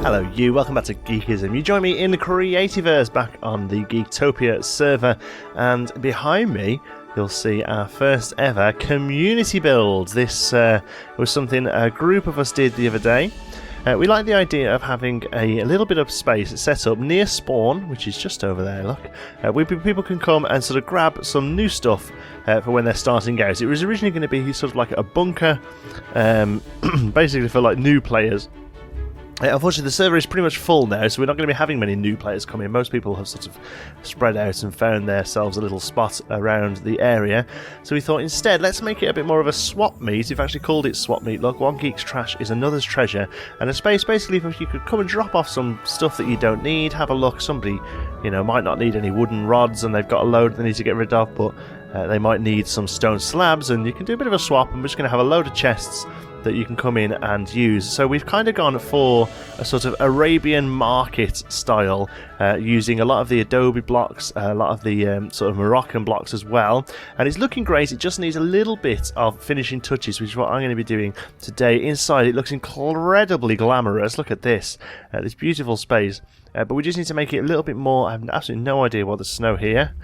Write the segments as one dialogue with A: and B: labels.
A: Hello you, welcome back to Geekism. You join me in the Creativerse back on the Geektopia server, and behind me you'll see our first ever community build. This was something a group of us did the other day. We like the idea of having a little bit of space set up near spawn, which is just over there, look, where people can come and sort of grab some new stuff for when they're starting out. It was originally going to be sort of like a bunker, basically for like new players. Unfortunately, the server is pretty much full now, so we're not going to be having many new players come in. Most people have sort of spread out and found themselves a little spot around the area. So we thought instead, let's make it a bit more of a swap meet. We've actually called it swap meet. Look, one geek's trash is another's treasure. And a space basically if you could come and drop off some stuff that you don't need, have a look. Somebody, might not need any wooden rods and they've got a load they need to get rid of, but they might need some stone slabs, and you can do a bit of a swap. And we're just going to have a load of chests that you can come in and use. So we've kind of gone for a sort of Arabian market style, using a lot of the adobe blocks, a lot of the sort of Moroccan blocks as well, and it's looking great. It just needs a little bit of finishing touches, which is what I'm going to be doing today. Inside it looks incredibly glamorous. Look at this, this beautiful space, but we just need to make it a little bit more. I have absolutely no idea what the snow here,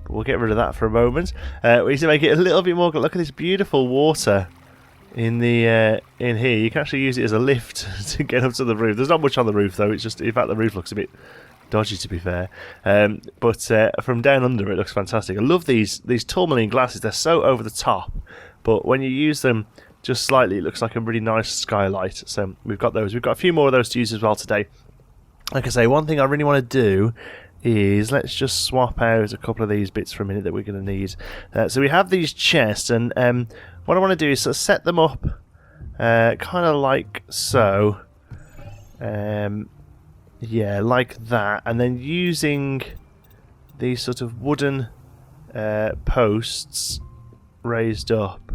A: but we'll get rid of that for a moment. We need to make it a little bit more. Look at this beautiful water in here. You can actually use it as a lift to get up to the roof. There's not much on the roof though. It's just, in fact, the roof looks a bit dodgy, to be fair, but from down under it looks fantastic. I love these tourmaline glasses. They're so over the top, but when you use them just slightly, it looks like a really nice skylight. So we've got those. We've got a few more of those to use as well today. Like I say, one thing I really want to do is let's just swap out a couple of these bits for a minute that we're going to need. So we have these chests, and what I want to do is sort of set them up kind of like so. Yeah, like that, and then using these sort of wooden posts raised up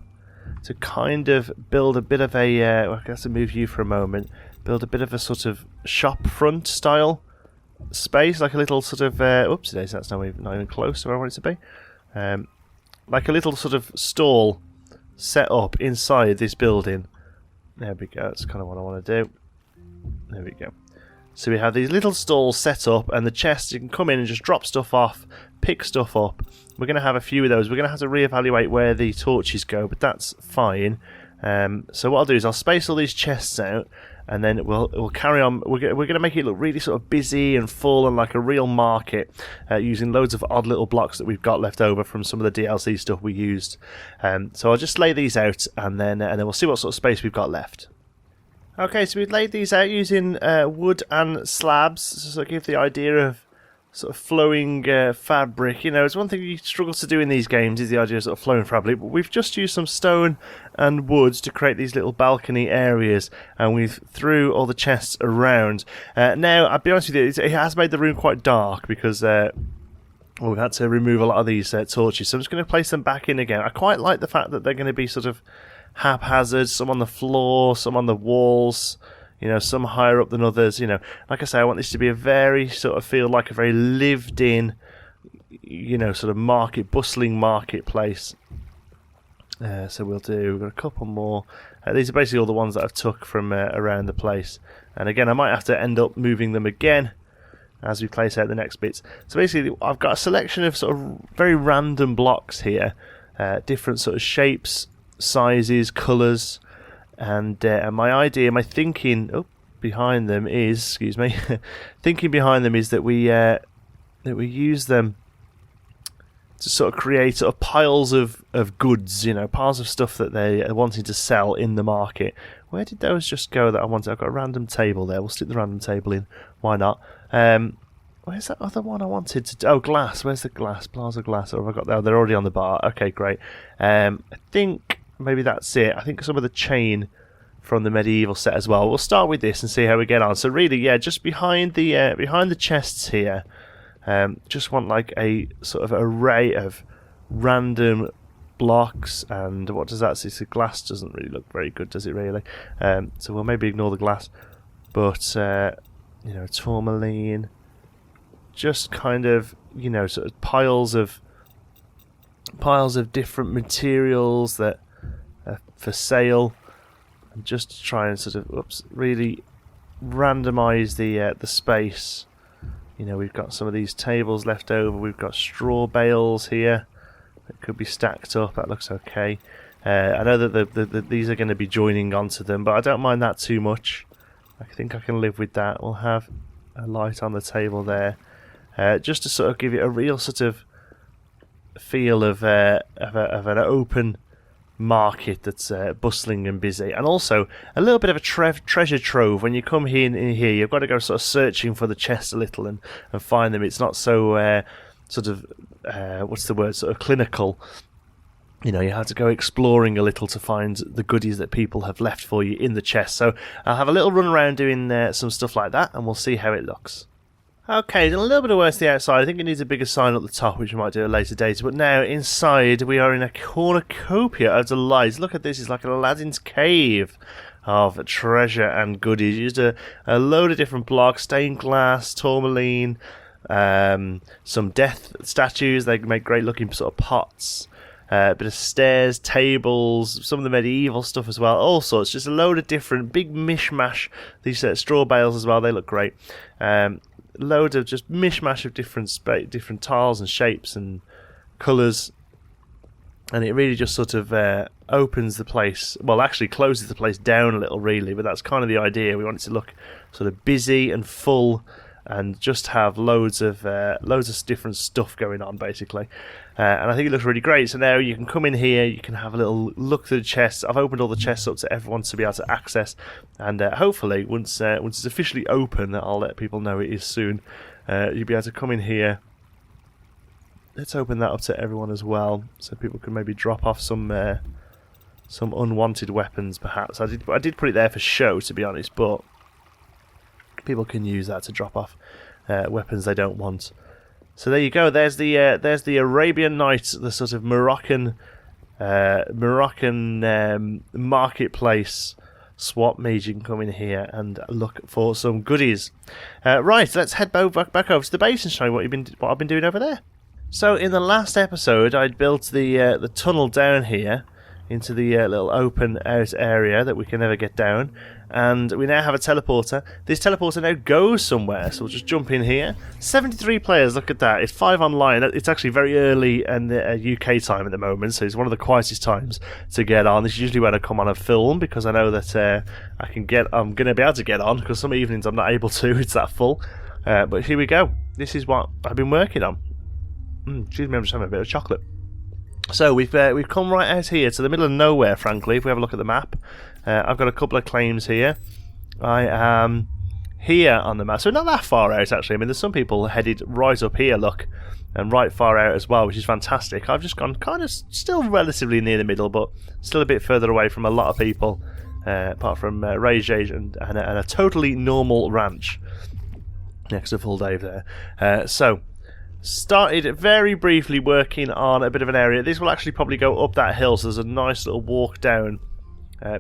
A: to kind of build a bit of a I guess I'll move you for a moment, build a bit of a sort of shop front style space, like a little sort of oops, that's not even close to where I want it to be, like a little sort of stall set up inside this building. There we go, that's kind of what I want to do. There we go. So we have these little stalls set up, and the chests, you can come in and just drop stuff off, pick stuff up. We're going to have a few of those. We're going to have to reevaluate where the torches go, but that's fine. So what I'll do is I'll space all these chests out, and then we'll carry on. We're going to make it look really sort of busy and full and like a real market, using loads of odd little blocks that we've got left over from some of the DLC stuff we used. So I'll just lay these out, and then we'll see what sort of space we've got left. Okay, so we've laid these out using wood and slabs, so to give the idea of sort of flowing fabric. It's one thing you struggle to do in these games, is the idea of sort of flowing fabric, but we've just used some stone and wood to create these little balcony areas, and we've threw all the chests around. Now, I'll be honest with you, it has made the room quite dark because we've had to remove a lot of these torches, so I'm just going to place them back in again. I quite like the fact that they're going to be sort of haphazard, some on the floor, some on the walls, some higher up than others. Like I say, I want this to be a very sort of feel like a very lived in, sort of bustling marketplace. So we've got a couple more. These are basically all the ones that I've took from around the place, and again I might have to end up moving them again as we place out the next bits. So basically I've got a selection of sort of very random blocks here, different sort of shapes, sizes, colours, and my thinking behind them is, that we use them to sort of create sort of piles of goods, piles of stuff that they are wanting to sell in the market. Where did those just go that I wanted? I've got a random table there. We'll stick the random table in. Why not? Where's that other one I wanted to do? Oh, glass. Where's the glass? Plaza glass. Or have I got that? Oh, they're already on the bar. Okay, great. I think maybe that's it. I think some of the chain from the medieval set as well. We'll start with this and see how we get on. So really, yeah, just behind the chests here, just want like a sort of array of random blocks. And what does that say? So glass doesn't really look very good, does it really? So we'll maybe ignore the glass, but tourmaline, just kind of sort of piles of different materials that are for sale. And just try and sort of really randomise the space. You know, we've got some of these tables left over. We've got straw bales here that could be stacked up. That looks okay. I know that these are going to be joining onto them, but I don't mind that too much. I think I can live with that. We'll have a light on the table there, just to sort of give it a real sort of feel of an open market that's bustling and busy, and also a little bit of a treasure trove. When you come in here, you've got to go sort of searching for the chests a little and find them. It's not so sort of what's the word, sort of clinical. You know, you have to go exploring a little to find the goodies that people have left for you in the chest. So I'll have a little run around doing some stuff like that, and we'll see how it looks. Okay, a little bit of work to the outside. I think it needs a bigger sign at the top, which we might do at a later date. But now, inside, we are in a cornucopia of delights. Look at this, it's like Aladdin's cave of treasure and goodies. Used a load of different blocks, stained glass, tourmaline, some death statues. They make great looking sort of pots. A bit of stairs, tables, some of the medieval stuff as well, all sorts. Just a load of different, big mishmash. These straw bales as well, they look great. Load of just mishmash of different tiles and shapes and colours. And it really just sort of opens the place, well, actually closes the place down a little, really, but that's kind of the idea. We want it to look sort of busy and full, and just have loads of different stuff going on, basically. And I think it looks really great. So now you can come in here, you can have a little look through the chests. I've opened all the chests up to everyone to be able to access, and hopefully once it's officially open, I'll let people know it is soon. You'll be able to come in here. Let's open that up to everyone as well, so people can maybe drop off some unwanted weapons, perhaps. I did put it there for show, to be honest, but people can use that to drop off weapons they don't want. So there you go. There's the Arabian Night, the sort of Moroccan marketplace swap meet. You can come in here and look for some goodies. Right, let's head back over to the base and show you what I've been doing over there. So in the last episode, I'd built the tunnel down here into the little open out area that we can never get down, and we now have a teleporter. This teleporter now goes somewhere, so we'll just jump in here. 73 players, look at that. It's 5 online. It's actually very early in the UK time at the moment, so it's one of the quietest times to get on. This is usually when I come on a film, because I know that I'm going to be able to get on, because some evenings I'm not able to. It's that full. But here we go. This is what I've been working on. Excuse me, I'm just having a bit of chocolate. So we've come right out here to the middle of nowhere, frankly, if we have a look at the map. I've got a couple of claims here. I am here on the map, so not that far out, actually. I mean, there's some people headed right up here, look, and right far out as well, which is fantastic. I've just gone kind of still relatively near the middle, but still a bit further away from a lot of people, apart from Ray J and a totally normal ranch next to Full Dave there. So started very briefly working on a bit of an area. This will actually probably go up that hill, so there's a nice little walk down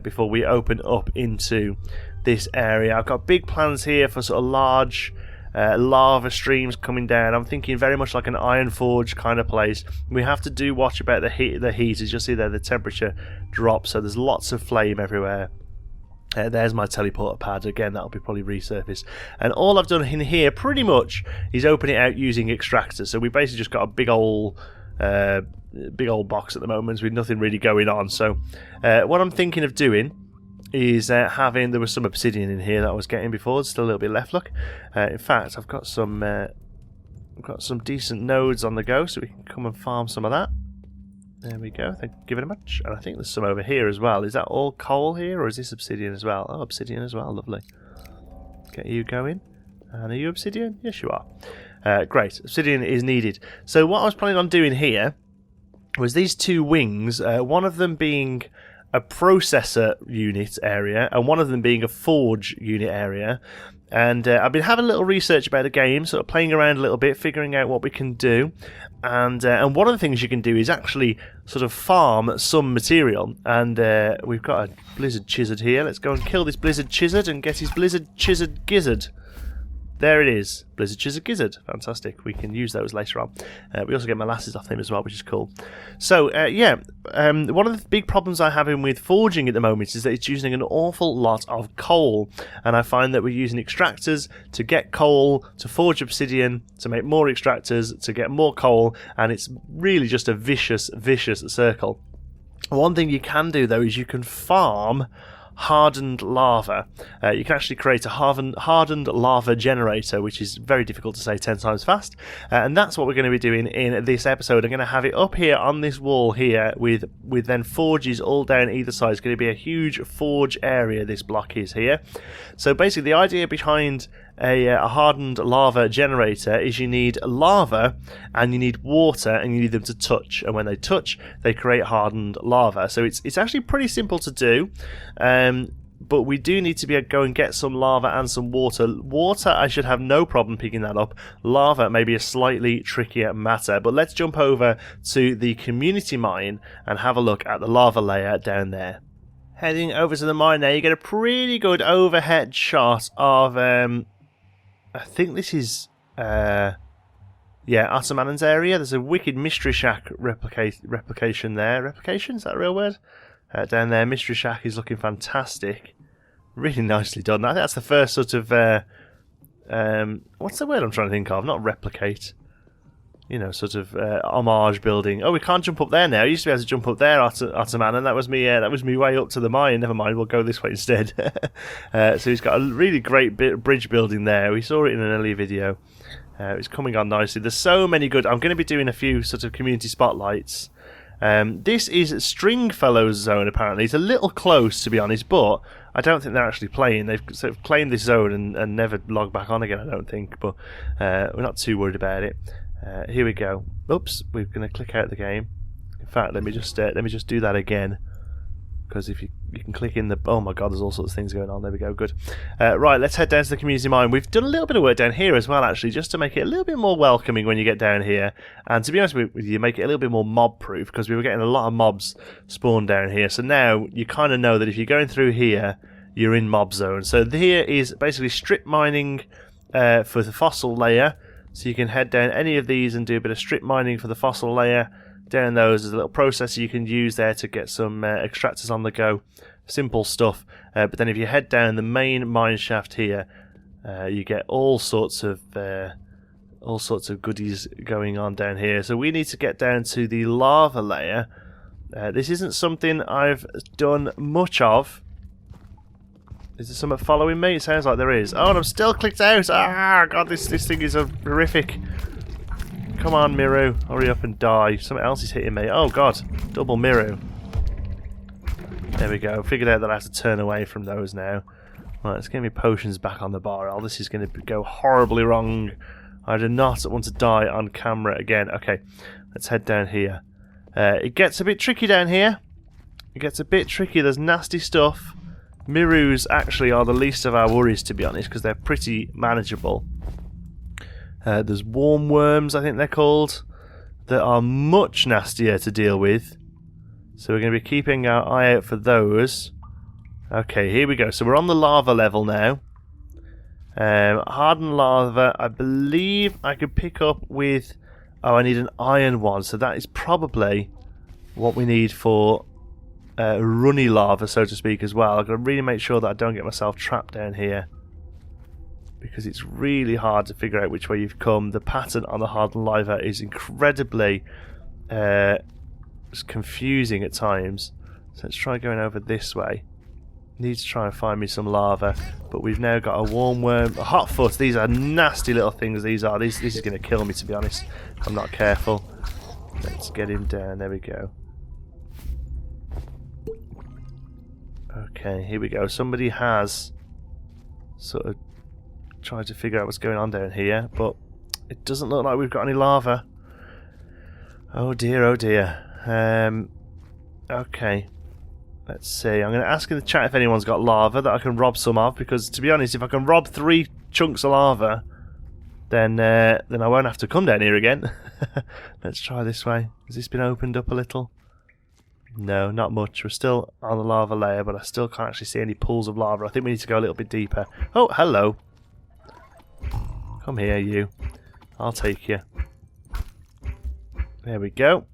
A: before we open up into this area. I've got big plans here for sort of large lava streams coming down. I'm thinking very much like an Iron Forge kind of place. We have to watch about the heat. As you'll see there, the temperature drops, so there's lots of flame everywhere. There's my teleporter pad. Again, that'll be probably resurfaced. And all I've done in here pretty much is open it out using extractors. So we basically just got a big old box at the moment with nothing really going on. So what I'm thinking of doing is there was some obsidian in here that I was getting before. There's still a little bit left, look. In fact, I've got some decent nodes on the go, so we can come and farm some of that. There we go, thank you very much. And I think there's some over here as well. Is that all coal here, or is this obsidian as well? Oh, obsidian as well, lovely. Get you going. And are you obsidian? Yes, you are. Great, obsidian is needed. So what I was planning on doing here was these 2 wings, one of them being a processor unit area, and one of them being a forge unit area. And I've been having a little research about the game, sort of playing around a little bit, figuring out what we can do. And one of the things you can do is actually sort of farm some material. And we've got a blizzard chizard here. Let's go and kill this blizzard chizard and get his blizzard chizard gizzard. there it is. Blizzard Chisel Gizzard. Fantastic. We can use those later on. We also get molasses off them as well, which is cool. So, one of the big problems I'm having with forging at the moment is that it's using an awful lot of coal. And I find that we're using extractors to get coal, to forge obsidian, to make more extractors, to get more coal. And it's really just a vicious, vicious circle. One thing you can do, though, is you can farm hardened lava. You can actually create a hardened lava generator, which is very difficult to say 10 times fast, and that's what we're going to be doing in this episode. I'm going to have it up here on this wall here with then forges all down either side. It's going to be a huge forge area, this block is here. So basically the idea behind a hardened lava generator is you need lava and you need water and you need them to touch, and when they touch they create hardened lava. So it's actually pretty simple to do, but we do need to go and get some lava and some water. Water I should have no problem picking that up. Lava may be a slightly trickier matter, but let's jump over to the community mine and have a look at the lava layer down there. Heading over to the mine now, you get a pretty good overhead shot of I think this is, Ottoman's area. There's a wicked Mystery Shack replication there. Replication? Is that a real word? Down there, Mystery Shack is looking fantastic. Really nicely done. I think that's the first sort of, what's the word I'm trying to think of? Not replicate. You know, sort of homage building. Oh, we can't jump up there now. I used to be able to jump up there, Ottoman, and that was me way up to the mine. Never mind, we'll go this way instead. So he's got a really great bridge building there. We saw it in an earlier video. It's coming on nicely. There's so many good. I'm going to be doing a few sort of community spotlights. This is Stringfellow's zone, apparently. It's a little close, to be honest, but I don't think they're actually playing. They've sort of claimed this zone and never logged back on again, I don't think, but we're not too worried about it. Here we go. Oops, we're going to click out the game. In fact, let me just do that again, because if you can click in the... Oh my god, there's all sorts of things going on. There we go, good. Right, let's head down to the community mine. We've done a little bit of work down here as well, actually, just to make it a little bit more welcoming when you get down here. And to be honest with you, make it a little bit more mob-proof, because we were getting a lot of mobs spawned down here. So now you kind of know that if you're going through here, you're in mob zone. So here is basically strip mining for the fossil layer. So you can head down any of these and do a bit of strip mining for the fossil layer. Down those, there's a little processor you can use there to get some extractors on the go. Simple stuff. But then if you head down the main mine shaft here, you get all sorts of goodies going on down here. So we need to get down to the lava layer. This isn't something I've done much of. Is there someone following me? It sounds like there is. Oh, and I'm still clicked out. Ah, god, this thing is horrific. Come on, Miru. Hurry up and die. Something else is hitting me. Oh, god. Double Miru. There we go. Figured out that I have to turn away from those now. Right, let's get me potions back on the barrel. This is going to go horribly wrong. I do not want to die on camera again. Okay, let's head down here. It gets a bit tricky down here. It gets a bit tricky. There's nasty stuff. Mirus actually are the least of our worries, to be honest, because they're pretty manageable. There's warm worms, I think they're called, that are much nastier to deal with. So we're going to be keeping our eye out for those. Okay, here we go. So we're on the lava level now. Hardened lava, I believe I could pick up with... Oh, I need an iron one, so that is probably what we need for... runny lava, so to speak, as well. I've got to really make sure that I don't get myself trapped down here, because it's really hard to figure out which way you've come. The pattern on the hardened lava is incredibly confusing at times. So let's try going over this way. Need to try and find me some lava, but we've now got a warm worm, a hot foot. These are nasty little things. These are. This is going to kill me, to be honest, if I'm not careful. Let's get him down. There we go. Okay, here we go. Somebody has sort of tried to figure out what's going on down here, but it doesn't look like we've got any lava. Oh dear, oh dear. Okay, let's see. I'm going to ask in the chat if anyone's got lava that I can rob some of, because to be honest, if I can rob 3 chunks of lava, then I won't have to come down here again. Let's try this way. Has this been opened up a little? No, not much. We're still on the lava layer, but I still can't actually see any pools of lava. I think we need to go a little bit deeper. Oh, hello. Come here, you. I'll take you. There we go.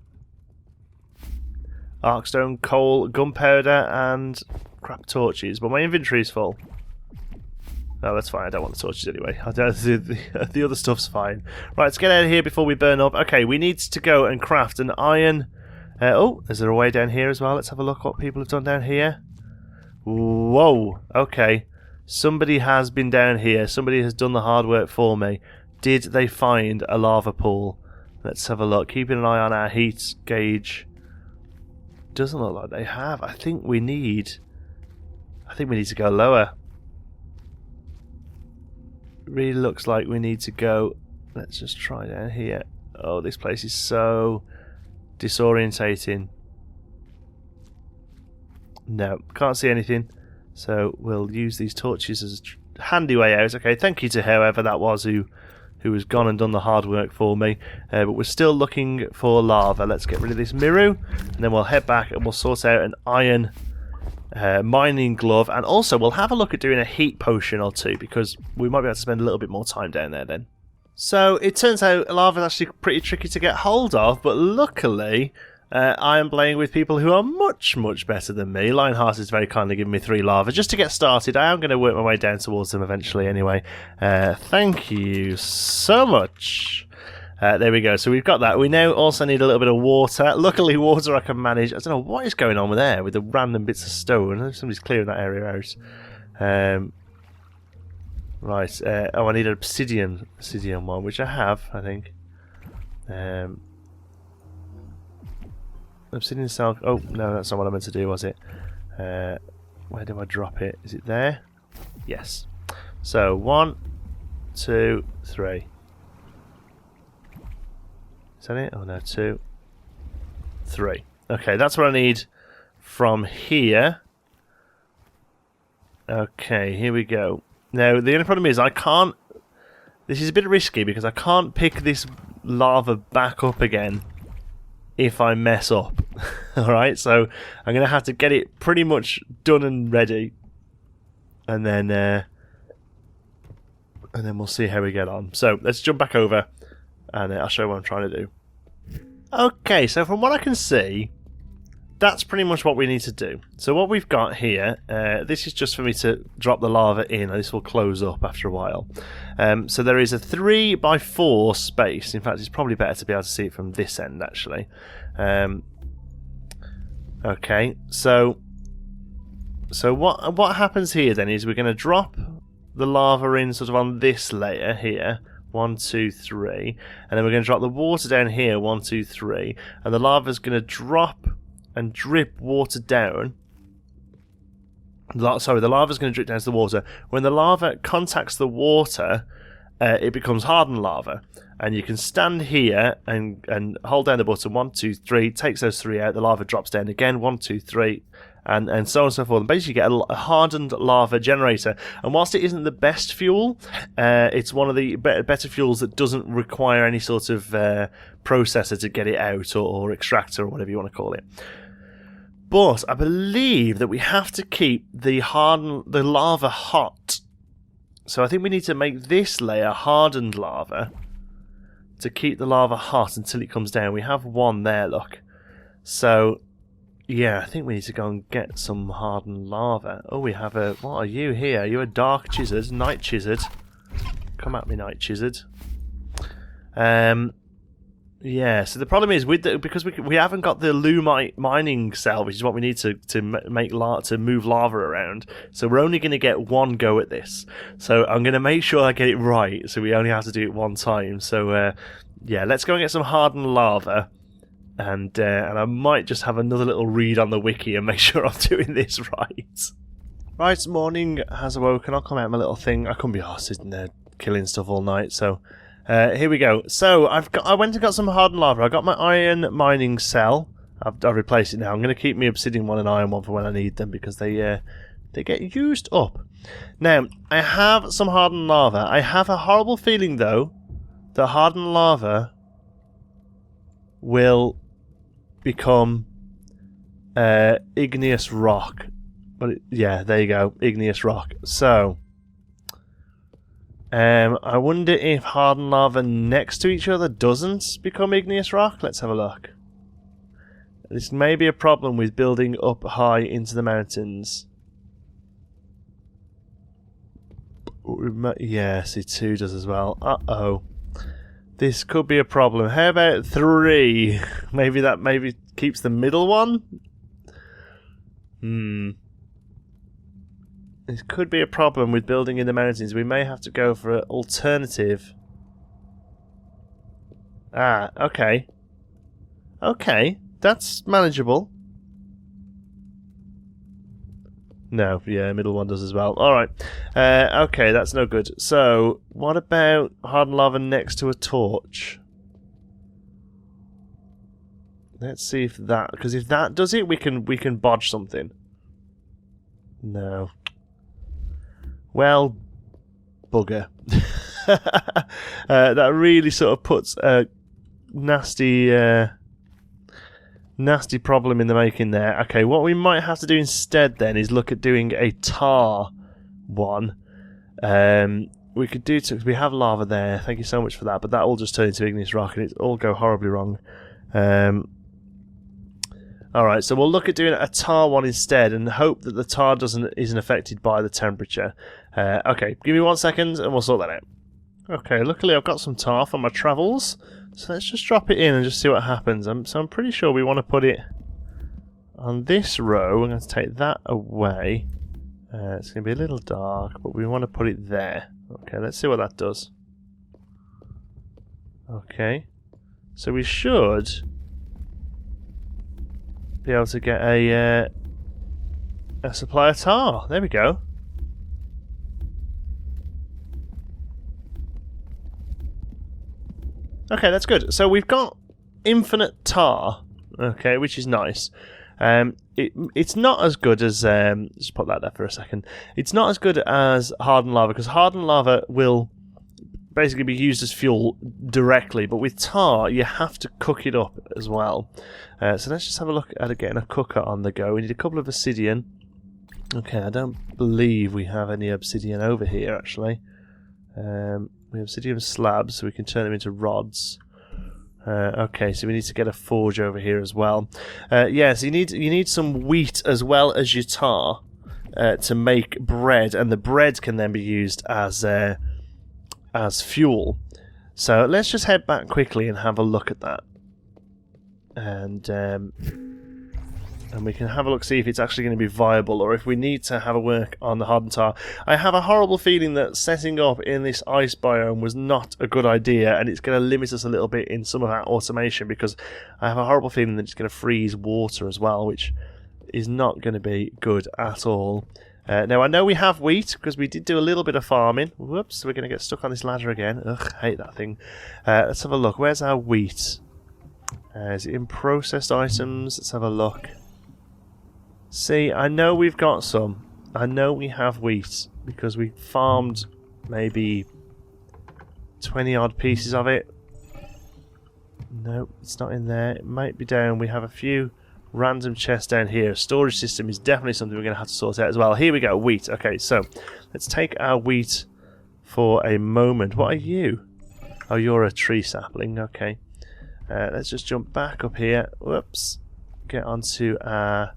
A: Arkstone, coal, gunpowder, and crap torches. But my inventory is full. No, that's fine. I don't want the torches anyway. The other stuff's fine. Right, let's get out of here before we burn up. Okay, we need to go and craft an iron... oh, is there a way down here as well? Let's have a look what people have done down here. Whoa, okay. Somebody has been down here. Somebody has done the hard work for me. Did they find a lava pool? Let's have a look. Keeping an eye on our heat gauge. Doesn't look like they have. I think we need to go lower. Really looks like we need to go. Let's just try down here. Oh, this place is so disorientating. No, can't see anything. So we'll use these torches as a handy way out. Okay, thank you to whoever that was who has gone and done the hard work for me. But we're still looking for lava. Let's get rid of this Miru, and then we'll head back and we'll sort out an iron mining glove, and also we'll have a look at doing a heat potion or two, because we might be able to spend a little bit more time down there then. So it turns out lava is actually pretty tricky to get hold of, but luckily I am playing with people who are much, much better than me. Lionheart is very kindly giving me 3 lava just to get started. I am going to work my way down towards them eventually anyway. Thank you so much. There we go. So we've got that. We now also need a little bit of water. Luckily, water I can manage. I don't know what is going on with there with the random bits of stone. Somebody's clearing that area out. Right. Oh, I need an obsidian one, which I have, I think. Obsidian cell. Oh no, that's not what I meant to do, was it? Where do I drop it? Is it there? Yes. So 1, 2, 3. Is that it? Oh no, 2, 3. Okay, that's what I need from here. Okay, here we go. Now, the only problem is I can't... This is a bit risky because I can't pick this lava back up again if I mess up. Alright, so I'm going to have to get it pretty much done and ready. And then we'll see how we get on. So, let's jump back over. And I'll show you what I'm trying to do. Okay, so from what I can see, that's pretty much what we need to do. So what we've got here, this is just for me to drop the lava in, and this will close up after a while. So there is a 3x4 space. In fact, it's probably better to be able to see it from this end, actually. Okay, so what happens here then is we're going to drop the lava in sort of on this layer here. 1, 2, 3, and then we're going to drop the water down here. 1, 2, 3, and the lava is going to drop and drip water down. Sorry, the lava is going to drip down to the water. When the lava contacts the water, it becomes hardened lava, and you can stand here and hold down the button. 1, 2, 3, takes those 3 out. The lava drops down again. 1, 2, 3. And so on and so forth. And basically you get a hardened lava generator. And whilst it isn't the best fuel, it's one of the better fuels that doesn't require any sort of processor to get it out, or extractor, or whatever you want to call it. But I believe that we have to keep the lava hot. So I think we need to make this layer hardened lava to keep the lava hot until it comes down. We have one there, look. So... yeah, I think we need to go and get some hardened lava. Oh, we have a... what are you here? You're a dark chizard, night chizard. Come at me, night chizard. Yeah, so the problem is because we haven't got the lumite mining cell, which is what we need to move lava around. So we're only going to get one go at this. So I'm going to make sure I get it right. So we only have to do it one time. So yeah, let's go and get some hardened lava. And I might just have another little read on the wiki and make sure I'm doing this right. Right, morning has awoken. I'll come out my little thing. I couldn't be arsed sitting there killing stuff all night. So here we go. So I went and got some hardened lava. I got my iron mining cell. I've replaced it now. I'm going to keep my obsidian one and iron one for when I need them, because they get used up. Now I have some hardened lava. I have a horrible feeling though that hardened lava will become igneous rock. But yeah, there you go, igneous rock. So I wonder if hardened lava next to each other doesn't become igneous rock. Let's have a look. This may be a problem with building up high into the mountains. Yes, it too does as well. Uh-oh. This could be a problem. How about 3? Maybe keeps the middle one? This could be a problem with building in the mountains. We may have to go for an alternative. Ah, okay. Okay, that's manageable. No, yeah, middle one does as well. Alright. Okay, that's no good. So, what about hardened lava next to a torch? Let's see if that... Because if that does it, we can bodge something. No. Well, bugger. That really sort of puts a nasty problem in the making there. Okay, what we might have to do instead then is look at doing a tar one. We could do because we have lava there. Thank you so much for that. But that will just turn into igneous rock and it all go horribly wrong. Alright, so we'll look at doing a tar one instead and hope that the tar isn't affected by the temperature. Okay, give me 1 second and we'll sort that out. Okay, luckily I've got some tar for my travels, so let's just drop it in and just see what happens. So I'm pretty sure we want to put it on this row. We're going to take that away. It's going to be a little dark, but we want to put it there. Okay, let's see what that does. Okay, so we should be able to get a supply of tar. There we go. Okay, that's good. So we've got infinite tar, okay, which is nice. It's not as good as... just put that there for a second. It's not as good as hardened lava, because hardened lava will basically be used as fuel directly, but with tar, you have to cook it up as well. So let's just have a look at getting a cooker on the go. We need a couple of obsidian. Okay, I don't believe we have any obsidian over here, actually. We have obsidian slabs, so we can turn them into rods. Okay, so we need to get a forge over here as well. Yeah, so you need some wheat as well as your tar to make bread, and the bread can then be used as fuel. So let's just head back quickly and have a look at that. And we can have a look, see if it's actually going to be viable, or if we need to have a work on the hardened tar. I have a horrible feeling that setting up in this ice biome was not a good idea, and it's going to limit us a little bit in some of our automation, because I have a horrible feeling that it's going to freeze water as well, which is not going to be good at all. Now, I know we have wheat, because we did do a little bit of farming. Whoops, we're going to get stuck on this ladder again. Ugh, hate that thing. Let's have a look. Where's our wheat? Is it in processed items? Let's have a look. See, I know we've got some. I know we have wheat, because we farmed maybe 20 odd pieces of it. No, it's not in there. It might be down. We have a few random chests down here. Storage system is definitely something we're going to have to sort out as well. Here we go, wheat. Okay, so let's take our wheat for a moment. What are you? Oh, you're a tree sapling. Okay. Let's just jump back up here. Whoops. Get onto our...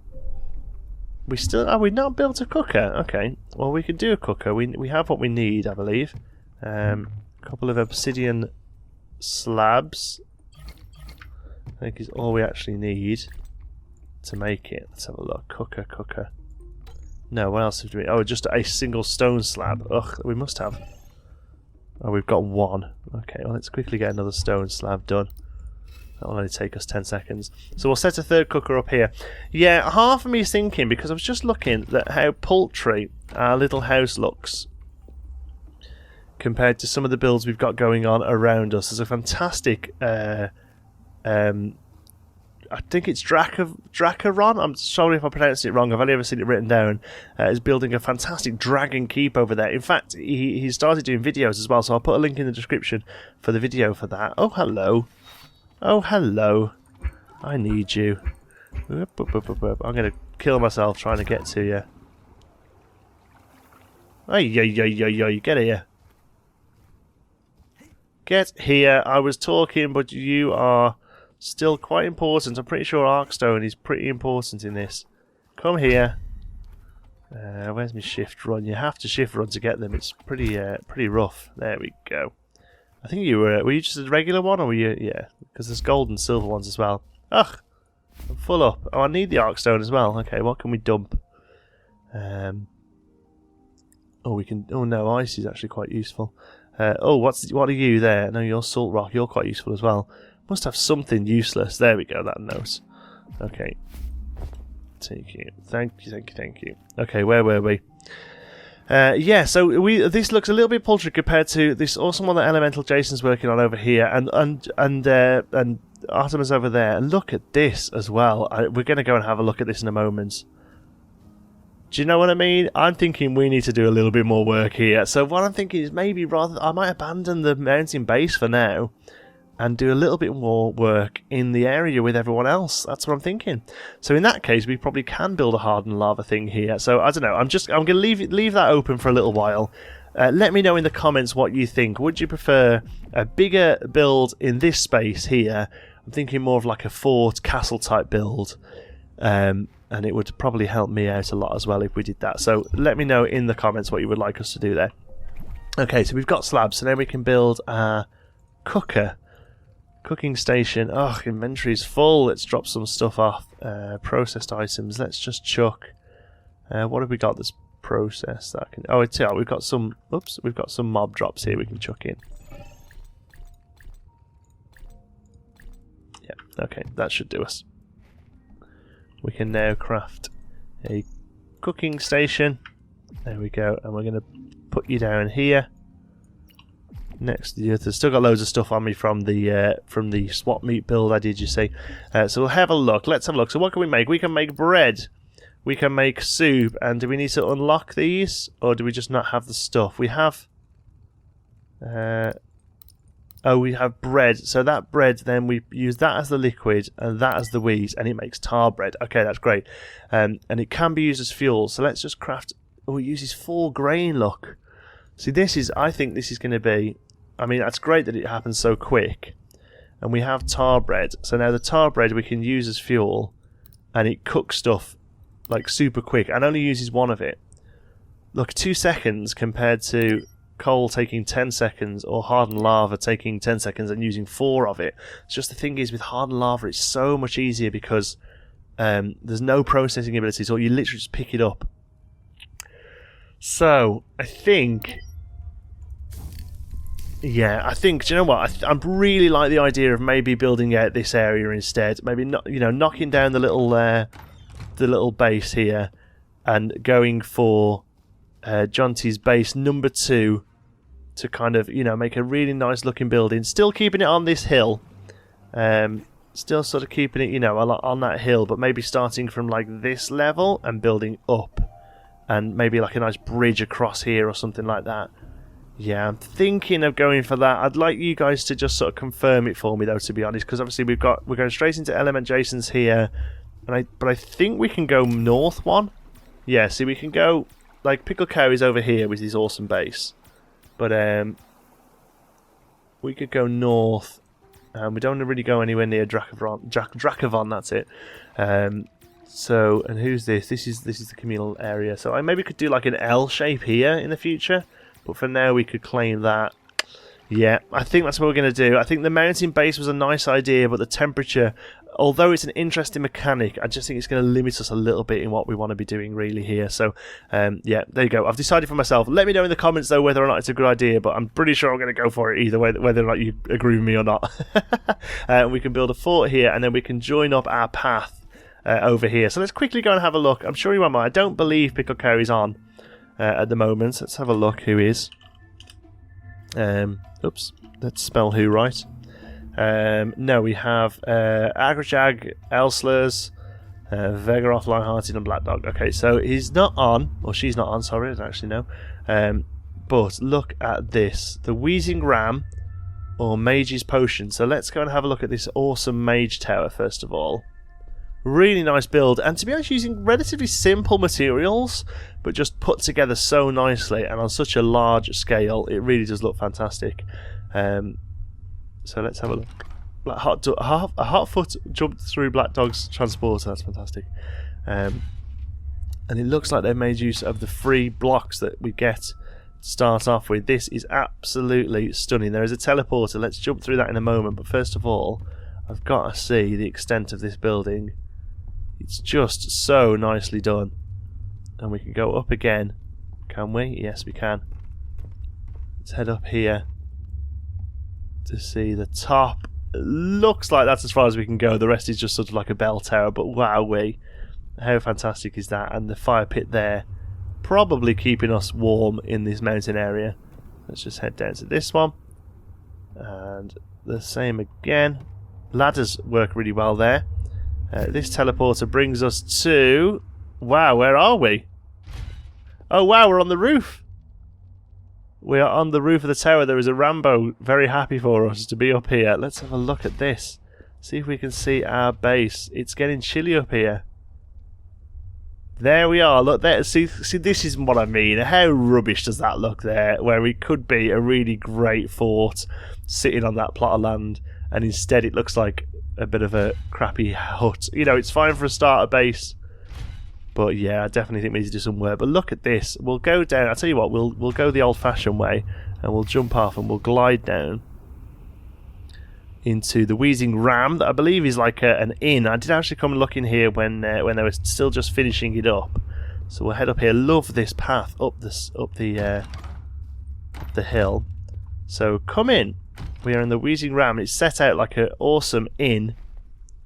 A: we've not built a cooker. Okay. Well, we could do a cooker. We have what we need, I believe. A couple of obsidian slabs, I think, is all we actually need to make it. Let's have a look. Cooker. No, what else have we... oh, just a single stone slab. Ugh, we must have... oh, we've got one. Okay, well, let's quickly get another stone slab done. That'll only take us 10 seconds. So we'll set a third cooker up here. Yeah, half of me is thinking, because I was just looking at how paltry our little house looks compared to some of the builds we've got going on around us. There's a fantastic... I think it's Dracaron. I'm sorry if I pronounced it wrong. I've only ever seen it written down. Is building a fantastic dragon keep over there. In fact, he started doing videos as well, so I'll put a link in the description for the video for that. Oh, hello. Oh, hello. I need you. I'm going to kill myself trying to get to you. Hey, get here. Get here. I was talking, but you are still quite important. I'm pretty sure Arkstone is pretty important in this. Come here. Where's my shift run? You have to shift run to get them. It's pretty rough. There we go. I think you were you just a regular one, or were you? Yeah, because there's gold and silver ones as well. Ugh, I'm full up. Oh, I need the Arkstone as well. Okay, what can we dump? Oh, we can. Oh no, ice is actually quite useful. Oh, what are you there? No, you're salt rock. You're quite useful as well. Must have something useless. There we go. That note. Okay. Thank you. Thank you. Okay, where were we? Yeah, so this looks a little bit paltry compared to this awesome one that Elemental Jason's working on over here, and Artemis over there. And look at this as well. We're going to go and have a look at this in a moment. Do you know what I mean? I'm thinking we need to do a little bit more work here. So what I'm thinking is maybe I might abandon the mountain base for now and do a little bit more work in the area with everyone else. That's what I'm thinking. So in that case, we probably can build a hardened lava thing here. So I don't know. I'm going to leave that open for a little while. Let me know in the comments what you think. Would you prefer a bigger build in this space here? I'm thinking more of like a fort, castle type build. And it would probably help me out a lot as well if we did that. So let me know in the comments what you would like us to do there. Okay, so we've got slabs. So now we can build a cooking station. Oh, inventory's full. Let's drop some stuff off. Processed items. Let's just chuck. What have we got that's processed? That can. Oh, it's we've got some. Oops, we've got some mob drops here we can chuck in. Yeah. Okay, that should do us. We can now craft a cooking station. There we go, and we're going to put you down here. Next, there's still got loads of stuff on me from the swap meat build I did, you see. So we'll have a look. Let's have a look. So what can we make? We can make bread. We can make soup. And do we need to unlock these, or do we just not have the stuff? We have. Oh, we have bread. So that bread, then we use that as the liquid and that as the wheat, and it makes tar bread. Okay, that's great. And it can be used as fuel. So let's just craft. Oh, it uses 4 grain. Look. See, I think this is going to be. I mean, that's great that it happens so quick. And we have tar bread. So now the tar bread we can use as fuel, and it cooks stuff like super quick and only uses 1 of it. Look, 2 seconds compared to coal taking 10 seconds or hardened lava taking 10 seconds and using 4 of it. It's just the thing is with hardened lava it's so much easier because there's no processing ability, so you literally just pick it up. So I think do you know what? I really like the idea of maybe building out this area instead. Maybe not, knocking down the little base here and going for Jonty's base number 2 to kind of make a really nice looking building, still keeping it on this hill, still sort of keeping it on that hill, but maybe starting from like this level and building up, and maybe like a nice bridge across here or something like that. Yeah, I'm thinking of going for that. I'd like you guys to just sort of confirm it for me though, to be honest, because obviously we're going straight into Element Jason's here, but I think we can go north one. Yeah, see, we can go. Like, Pickle Cow is over here with his awesome base. But, we could go north. We don't really go anywhere near Drakavon, that's it. So, and who's this? This is the communal area. So I maybe could do like an L shape here in the future. But for now, we could claim that. Yeah, I think that's what we're going to do. I think the mountain base was a nice idea, but the temperature, although it's an interesting mechanic, I just think it's going to limit us a little bit in what we want to be doing really here. So, yeah, there you go. I've decided for myself. Let me know in the comments, though, whether or not it's a good idea, but I'm pretty sure I'm going to go for it either way, whether or not you agree with me or not. We can build a fort here, and then we can join up our path over here. So let's quickly go and have a look. I'm sure you won't mind. I don't believe Pickle Cow is on at the moment. Let's have a look who is. Oops, let's spell who right. No, we have Agrajag, Elslers, Vegaroth, Lionhearted, and Black Dog. Okay, so he's not on, or she's not on, sorry, I don't actually know. But look at this. The Wheezing Ram, or Mage's Potion. So let's go and have a look at this awesome Mage Tower, first of all. Really nice build, and to be honest, using relatively simple materials, but just put together so nicely and on such a large scale, it really does look fantastic. So let's have a look. A hot foot jumped through Black Dog's transporter. That's fantastic. And it looks like they've made use of the free blocks that we get to start off with. This is absolutely stunning. There is a teleporter. Let's jump through that in a moment. But first of all, I've got to see the extent of this building. It's just so nicely done. And we can go up again. Can we? Yes, we can. Let's head up here to see the top. Looks like that's as far as we can go. The rest is just sort of like a bell tower, but wowee, how fantastic is that? And the fire pit there, probably keeping us warm in this mountain area. Let's just head down to this one, and the same again. Ladders work really well there. This teleporter brings us to, wow, where are we? Oh wow, we're on the roof. We are on the roof of the tower. There is a Rambo very happy for us to be up here. Let's have a look at this. See if we can see our base. It's getting chilly up here. There we are. Look there. See, this is what I mean. How rubbish does that look there? Where we could be a really great fort sitting on that plot of land, and instead it looks like a bit of a crappy hut. You know, it's fine for a starter base. But yeah, I definitely think we need to do some work. But look at this. We'll go down. I'll tell you what, we'll go the old-fashioned way, and we'll jump off and we'll glide down into the Wheezing Ram, that I believe is like an inn. I did actually come and look in here when they were still just finishing it up. So we'll head up here. Love this path up the hill. So come in. We are in the Wheezing Ram. It's set out like an awesome inn.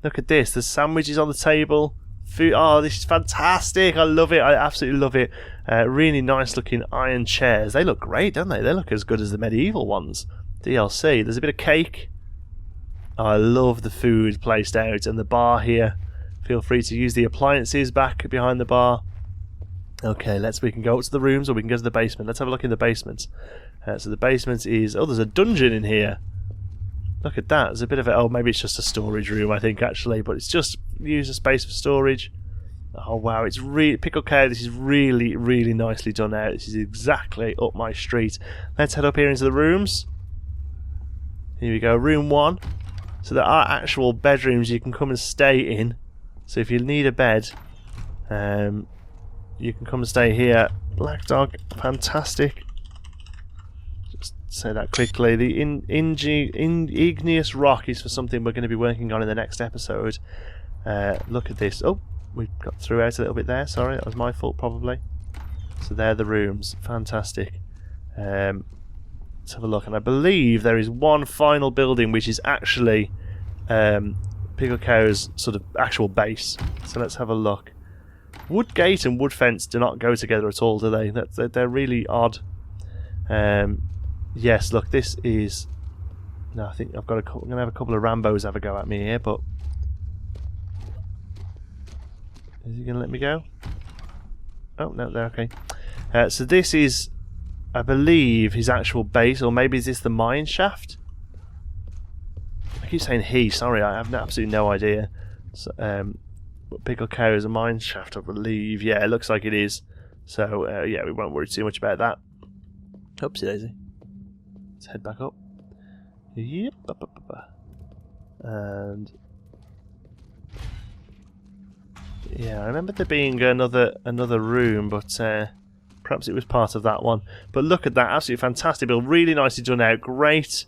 A: Look at this. There's sandwiches on the table. Food. Oh, this is fantastic. I love it. I absolutely love it. Really nice looking iron chairs. They look great, don't they? They look as good as the medieval ones. DLC. There's a bit of cake. Oh, I love the food placed out, and the bar here. Feel free to use the appliances back behind the bar. Okay, we can go up to the rooms, or we can go to the basement. Let's have a look in the basement. So the basement is... Oh, there's a dungeon in here. Look at that. There's a bit of it. Oh, maybe it's just a storage room, I think, actually. But it's just use a space for storage. Oh, wow. It's really... Pickle Cow, this is really, really nicely done out. This is exactly up my street. Let's head up here into the rooms. Here we go. Room 1. So there are actual bedrooms you can come and stay in. So if you need a bed, you can come and stay here. Black Dog, fantastic. Just say that quickly. The igneous rock is for something we're going to be working on in the next episode. Look at this. Oh, we got through out a little bit there. Sorry, that was my fault probably. So there are the rooms. Fantastic. Let's have a look. And I believe there is one final building which is actually Pickle Cow's sort of actual base. So let's have a look. Wood gate and wood fence do not go together at all, do they? They're really odd. Yes, look, this is... No, I think I'm going to have a couple of Rambos have a go at me here, but... Is he going to let me go? Oh, no, they're okay. So this is, I believe, his actual base, or maybe is this the mine shaft? I keep saying he, sorry, I have absolutely no idea. So, but Pickle Cow is a mine shaft, I believe. Yeah, it looks like it is. So, yeah, we won't worry too much about that. Oopsie daisy. Let's head back up. Yep. And... yeah, I remember there being another room, but perhaps it was part of that one. But look at that, absolutely fantastic build. Really nicely done out. Great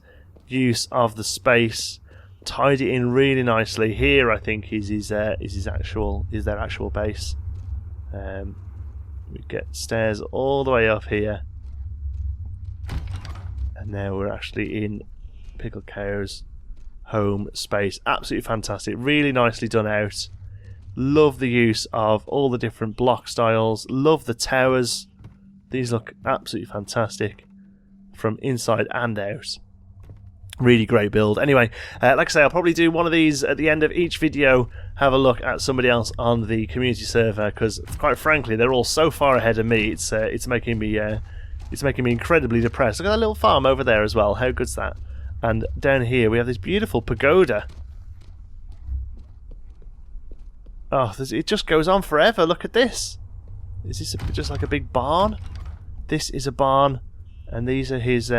A: use of the space. Tied it in really nicely. Here, I think, is their actual base. We get stairs all the way up here, and now we're actually in Pickle Cow's home space. Absolutely fantastic. Really nicely done out. Love the use of all the different block styles. Love the towers. These look absolutely fantastic from inside and out. Really great build. Anyway, like I say, I'll probably do one of these at the end of each video. Have a look at somebody else on the community server, because quite frankly, they're all so far ahead of me. It's making me incredibly depressed. Look at that little farm over there as well. How good's that? And down here we have this beautiful pagoda. Oh, it just goes on forever. Look at this. Is this just like a big barn? This is a barn, and these are his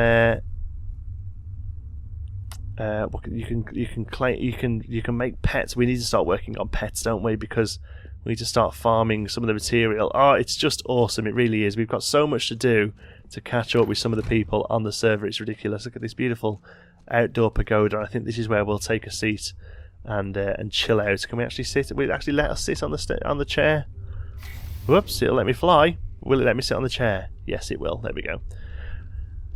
A: you can make pets. We need to start working on pets, don't we? Because we need to start farming some of the material. Oh, it's just awesome. It really is. We've got so much to do to catch up with some of the people on the server. It's ridiculous. Look at this beautiful outdoor pagoda. I think this is where we'll take a seat and chill out. Can we actually sit? Will it actually let us sit on the chair? Whoops! It'll let me fly. Will it let me sit on the chair? Yes, it will. There we go.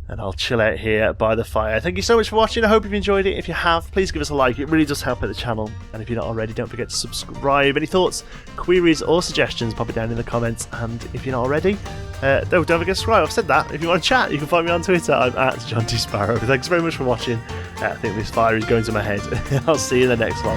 A: And I'll chill out here by the fire. Thank you so much for watching. I hope you've enjoyed it. If you have, please give us a like. It really does help out the channel. And if you're not already, don't forget to subscribe. Any thoughts, queries, or suggestions, pop it down in the comments. And if you're not already, don't forget to subscribe. I've said that. If you want to chat, you can find me on Twitter. I'm at John T. Sparrow. Thanks very much for watching. I think this fire is going to my head. I'll see you in the next one.